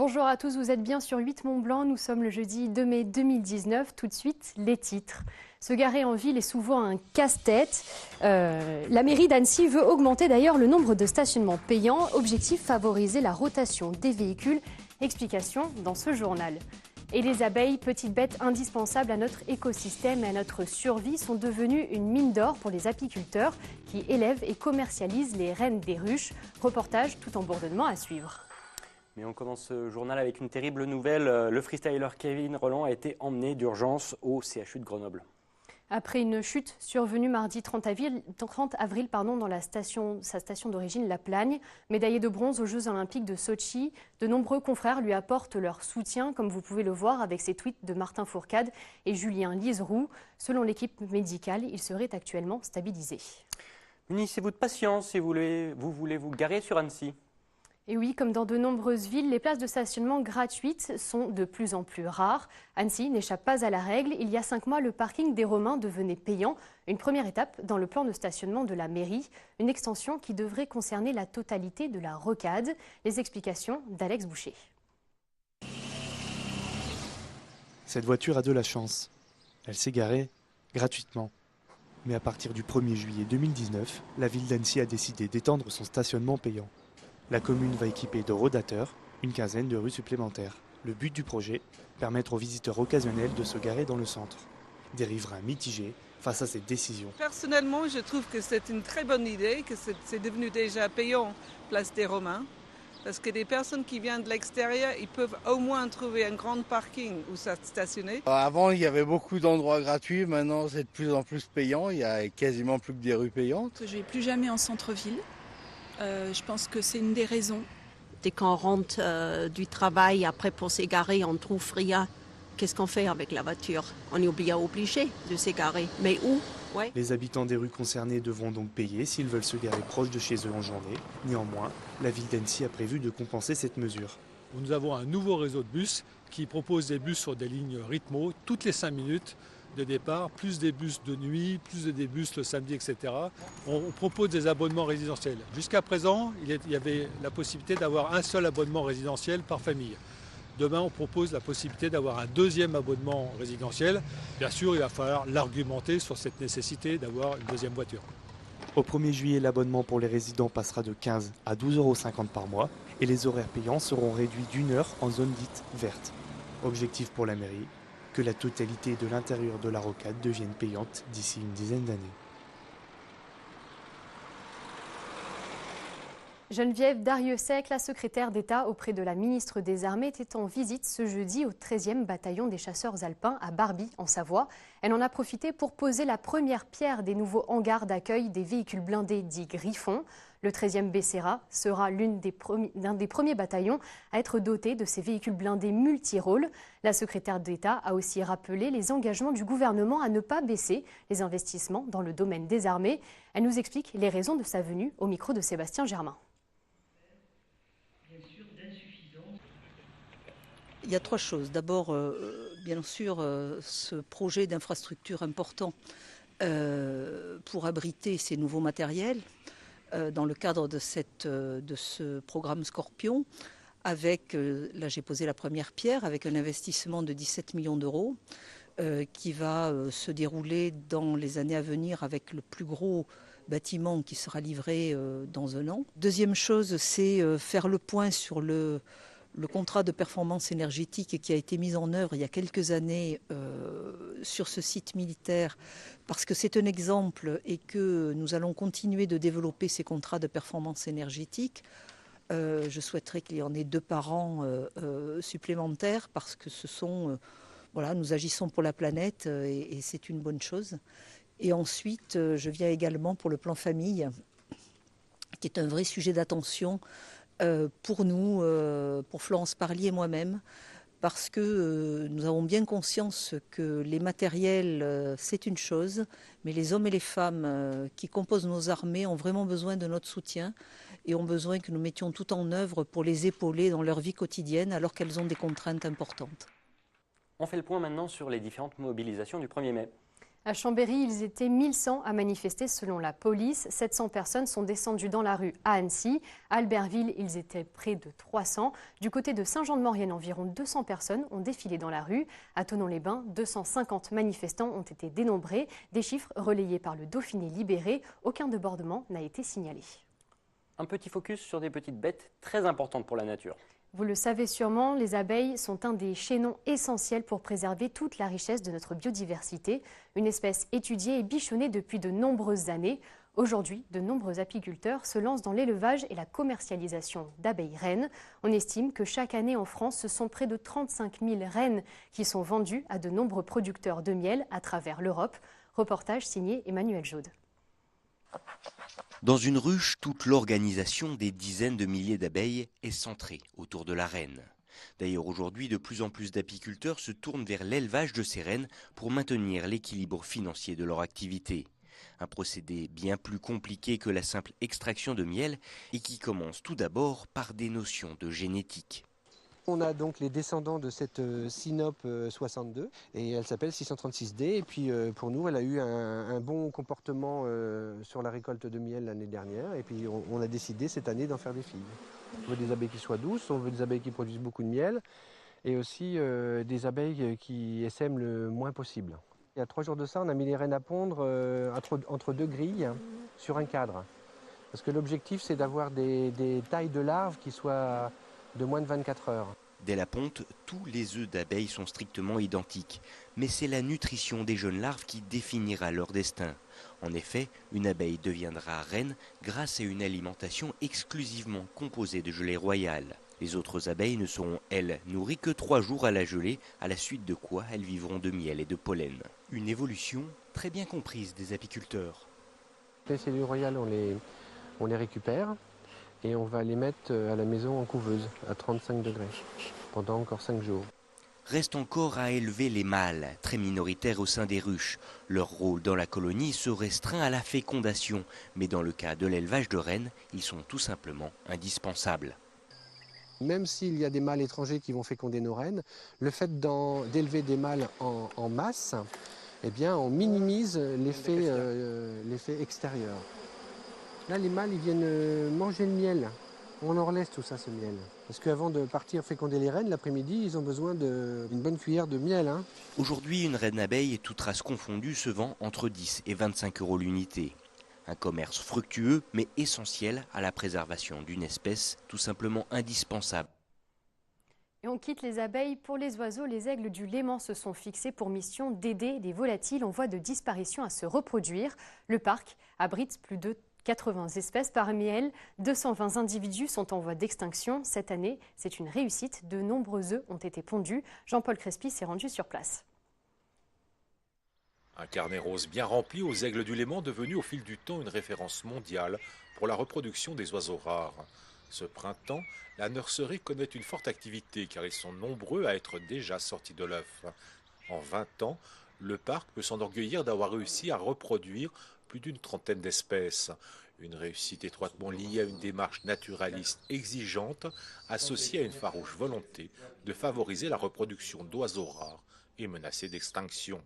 Bonjour à tous, vous êtes bien sur 8 Mont-Blanc, nous sommes le jeudi 2 mai 2019. Tout de suite, les titres. Se garer en ville est souvent un casse-tête. La mairie d'Annecy veut augmenter d'ailleurs le nombre de stationnements payants. Objectif, favoriser la rotation des véhicules. Explication dans ce journal. Et les abeilles, petites bêtes indispensables à notre écosystème et à notre survie, sont devenues une mine d'or pour les apiculteurs qui élèvent et commercialisent les reines des ruches. Reportage tout en bourdonnement à suivre. Mais on commence ce journal avec une terrible nouvelle. Le freestyler Kevin Rolland a été emmené d'urgence au CHU de Grenoble. Après une chute survenue mardi 30 avril dans sa station d'origine, La Plagne, médaillé de bronze aux Jeux Olympiques de Sotchi, de nombreux confrères lui apportent leur soutien, comme vous pouvez le voir avec ces tweets de Martin Fourcade et Julien Liseroux. Selon l'équipe médicale, il serait actuellement stabilisé. Munissez-vous de patience si vous voulez vous garer sur Annecy. Et oui, comme dans de nombreuses villes, les places de stationnement gratuites sont de plus en plus rares. Annecy n'échappe pas à la règle. Il y a 5 mois, le parking des Romains devenait payant. Une première étape dans le plan de stationnement de la mairie. Une extension qui devrait concerner la totalité de la rocade. Les explications d'Alex Boucher. Cette voiture a de la chance. Elle s'est garée gratuitement. Mais à partir du 1er juillet 2019, la ville d'Annecy a décidé d'étendre son stationnement payant. La commune va équiper de rodateurs une quinzaine de rues supplémentaires. Le but du projet, permettre aux visiteurs occasionnels de se garer dans le centre. Des riverains mitigés face à cette décision. Personnellement, je trouve que c'est une très bonne idée, que c'est devenu déjà payant, place des Romains. Parce que des personnes qui viennent de l'extérieur, ils peuvent au moins trouver un grand parking où ça stationner. Avant, il y avait beaucoup d'endroits gratuits. Maintenant, c'est de plus en plus payant. Il y a quasiment plus que des rues payantes. Je ne vais plus jamais en centre-ville. Je pense que c'est une des raisons. Dès qu'on rentre du travail, après pour s'égarer, on ne trouve rien. Qu'est-ce qu'on fait avec la voiture? On est bien obligé de s'égarer. Mais où? Ouais. Les habitants des rues concernées devront donc payer s'ils veulent se garer proche de chez eux en journée. Néanmoins, la ville d'Annecy a prévu de compenser cette mesure. Nous avons un nouveau réseau de bus qui propose des bus sur des lignes rythmo toutes les 5 minutes de départ, plus des bus de nuit, plus des bus le samedi, etc. On propose des abonnements résidentiels. Jusqu'à présent, il y avait la possibilité d'avoir un seul abonnement résidentiel par famille. Demain, on propose la possibilité d'avoir un deuxième abonnement résidentiel. Bien sûr, il va falloir l'argumenter sur cette nécessité d'avoir une deuxième voiture. Au 1er juillet, l'abonnement pour les résidents passera de 15 à 12,50 € par mois et les horaires payants seront réduits d'1 heure en zone dite verte. Objectif pour la mairie, que la totalité de l'intérieur de la rocade devienne payante d'ici une dizaine d'années. Geneviève Darrieussecq, la secrétaire d'État auprès de la ministre des Armées, était en visite ce jeudi au 13e bataillon des chasseurs alpins à Barbie, en Savoie. Elle en a profité pour poser la première pierre des nouveaux hangars d'accueil des véhicules blindés dits Griffon. Le 13e BCRA sera l'un des premiers bataillons à être doté de ces véhicules blindés multirôles. La secrétaire d'État a aussi rappelé les engagements du gouvernement à ne pas baisser les investissements dans le domaine des armées. Elle nous explique les raisons de sa venue au micro de Sébastien Germain. Il y a 3 choses. D'abord, bien sûr, ce projet d'infrastructure important pour abriter ces nouveaux matériels dans le cadre de ce programme Scorpion, avec, là j'ai posé la première pierre, avec un investissement de 17 millions d'euros qui va se dérouler dans les années à venir avec le plus gros bâtiment qui sera livré dans 1 an. Deuxième chose, c'est faire le point sur le contrat de performance énergétique qui a été mis en œuvre il y a quelques années sur ce site militaire, parce que c'est un exemple et que nous allons continuer de développer ces contrats de performance énergétique. Je souhaiterais qu'il y en ait 2 par an supplémentaires, parce que ce sont, voilà, nous agissons pour la planète et c'est une bonne chose. Et ensuite, je viens également pour le plan famille, qui est un vrai sujet d'attention pour nous, pour Florence Parly et moi-même, parce que nous avons bien conscience que les matériels, c'est une chose, mais les hommes et les femmes qui composent nos armées ont vraiment besoin de notre soutien et ont besoin que nous mettions tout en œuvre pour les épauler dans leur vie quotidienne alors qu'elles ont des contraintes importantes. On fait le point maintenant sur les différentes mobilisations du 1er mai. À Chambéry, ils étaient 1100 à manifester selon la police. 700 personnes sont descendues dans la rue à Annecy. À Albertville, ils étaient près de 300. Du côté de Saint-Jean-de-Maurienne, environ 200 personnes ont défilé dans la rue. À Thonon-les-Bains, 250 manifestants ont été dénombrés. Des chiffres relayés par le Dauphiné libéré. Aucun débordement n'a été signalé. Un petit focus sur des petites bêtes très importantes pour la nature. Vous le savez sûrement, les abeilles sont un des chaînons essentiels pour préserver toute la richesse de notre biodiversité. Une espèce étudiée et bichonnée depuis de nombreuses années. Aujourd'hui, de nombreux apiculteurs se lancent dans l'élevage et la commercialisation d'abeilles reines. On estime que chaque année en France, ce sont près de 35 000 reines qui sont vendues à de nombreux producteurs de miel à travers l'Europe. Reportage signé Emmanuel Jaude. Dans une ruche, toute l'organisation des dizaines de milliers d'abeilles est centrée autour de la reine. D'ailleurs, aujourd'hui, de plus en plus d'apiculteurs se tournent vers l'élevage de ces reines pour maintenir l'équilibre financier de leur activité. Un procédé bien plus compliqué que la simple extraction de miel et qui commence tout d'abord par des notions de génétique. On a donc les descendants de cette Synope 62 et elle s'appelle 636D et puis pour nous elle a eu un bon comportement sur la récolte de miel l'année dernière et puis on a décidé cette année d'en faire des filles. On veut des abeilles qui soient douces, on veut des abeilles qui produisent beaucoup de miel et aussi des abeilles qui essaiment le moins possible. Il y a 3 jours de ça on a mis les reines à pondre entre 2 grilles sur un cadre parce que l'objectif c'est d'avoir des tailles de larves qui soient de moins de 24 heures. Dès la ponte, tous les œufs d'abeilles sont strictement identiques. Mais c'est la nutrition des jeunes larves qui définira leur destin. En effet, une abeille deviendra reine grâce à une alimentation exclusivement composée de gelée royale. Les autres abeilles ne seront, elles, nourries que 3 jours à la gelée, à la suite de quoi elles vivront de miel et de pollen. Une évolution très bien comprise des apiculteurs. Les cellules royales, on les récupère. Et on va les mettre à la maison en couveuse, à 35 degrés, pendant encore 5 jours. Reste encore à élever les mâles, très minoritaires au sein des ruches. Leur rôle dans la colonie se restreint à la fécondation, mais dans le cas de l'élevage de reines, ils sont tout simplement indispensables. Même s'il y a des mâles étrangers qui vont féconder nos reines, le fait d'élever des mâles en masse, eh bien, on minimise l'effet extérieur. Là, les mâles, ils viennent manger le miel. On leur laisse tout ça, ce miel. Parce qu'avant de partir féconder les reines, l'après-midi, ils ont besoin d'une bonne cuillère de miel. Aujourd'hui, une reine abeille, toute race confondue, se vend entre 10 et 25 € l'unité. Un commerce fructueux, mais essentiel à la préservation d'une espèce tout simplement indispensable. Et on quitte les abeilles pour les oiseaux. Les aigles du Léman se sont fixés pour mission d'aider les volatiles en voie de disparition à se reproduire. Le parc abrite plus de 80 espèces, parmi elles, 220 individus sont en voie d'extinction. Cette année, c'est une réussite. De nombreux œufs ont été pondus. Jean-Paul Crespi s'est rendu sur place. Un carnet rose bien rempli aux aigles du Léman, devenu au fil du temps une référence mondiale pour la reproduction des oiseaux rares. Ce printemps, la nurserie connaît une forte activité car ils sont nombreux à être déjà sortis de l'œuf. En 20 ans, le parc peut s'enorgueillir d'avoir réussi à reproduire plus d'une trentaine d'espèces. Une réussite étroitement liée à une démarche naturaliste exigeante, associée à une farouche volonté de favoriser la reproduction d'oiseaux rares et menacés d'extinction.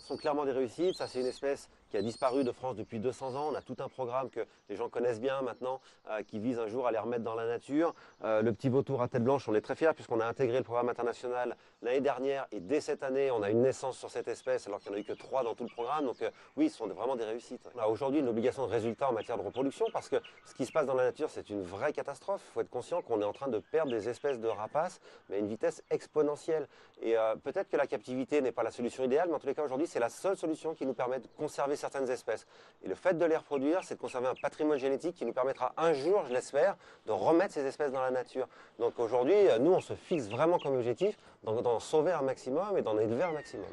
Ce sont clairement des réussites. Ça, c'est une espèce qui a disparu de France depuis 200 ans. On a tout un programme que les gens connaissent bien maintenant, qui vise un jour à les remettre dans la nature. Le petit vautour à tête blanche, on est très fiers puisqu'on a intégré le programme international l'année dernière. Et dès cette année, on a une naissance sur cette espèce alors qu'il n'y en a eu que 3 dans tout le programme. Donc oui, ce sont vraiment des réussites. On a aujourd'hui une obligation de résultat en matière de reproduction parce que ce qui se passe dans la nature, c'est une vraie catastrophe. Il faut être conscient qu'on est en train de perdre des espèces de rapaces, mais à une vitesse exponentielle. Et peut-être que la captivité n'est pas la solution idéale, mais en tous les cas, aujourd'hui, c'est la seule solution qui nous permet de conserver certaines espèces. Et le fait de les reproduire, c'est de conserver un patrimoine génétique qui nous permettra un jour, je l'espère, de remettre ces espèces dans la nature. Donc aujourd'hui, nous, on se fixe vraiment comme objectif d'en sauver un maximum et d'en élever un maximum.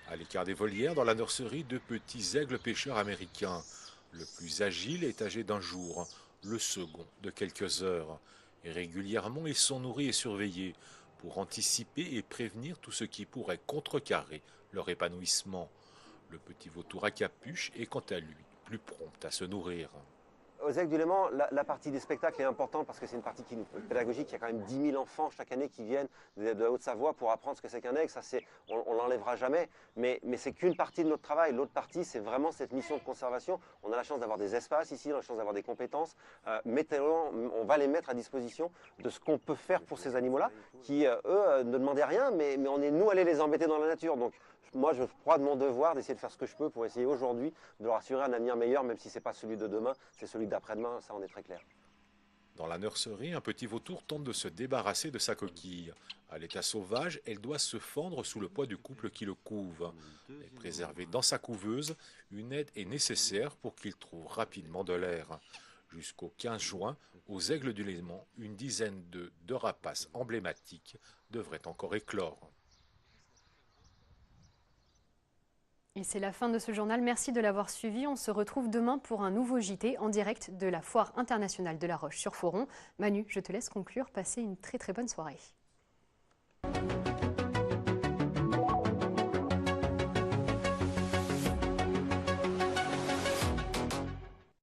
À l'écart des volières, dans la nurserie, 2 petits aigles pêcheurs américains. Le plus agile est âgé d'1 jour, le second de quelques heures. Et régulièrement, ils sont nourris et surveillés pour anticiper et prévenir tout ce qui pourrait contrecarrer leur épanouissement. Le petit vautour à capuche est quant à lui plus prompt à se nourrir. aux Aigles du Léman, la partie des spectacles est importante parce que c'est une partie pédagogique. Il y a quand même 10 000 enfants chaque année qui viennent de la Haute-Savoie pour apprendre ce que c'est qu'un aigle. Ça, on l'enlèvera jamais, mais c'est qu'une partie de notre travail. L'autre partie, c'est vraiment cette mission de conservation. On a la chance d'avoir des espaces ici, on a la chance d'avoir des compétences. On va les mettre à disposition de ce qu'on peut faire pour ces animaux-là, qui, eux, ne demandaient rien, mais on est, nous, allés les embêter dans la nature. Donc, moi, je crois de mon devoir d'essayer de faire ce que je peux pour essayer aujourd'hui de leur assurer un avenir meilleur, même si ce n'est pas celui de demain, c'est celui d'après-demain, ça on est très clair. Dans la nurserie, un petit vautour tente de se débarrasser de sa coquille. À l'état sauvage, elle doit se fendre sous le poids du couple qui le couve. Mais préservé dans sa couveuse, une aide est nécessaire pour qu'il trouve rapidement de l'air. Jusqu'au 15 juin, aux Aigles du Léman, une dizaine de rapaces emblématiques devraient encore éclore. Et c'est la fin de ce journal. Merci de l'avoir suivi. On se retrouve demain pour un nouveau JT en direct de la Foire internationale de La Roche-sur-Foron. Manu, je te laisse conclure. Passez une très très bonne soirée.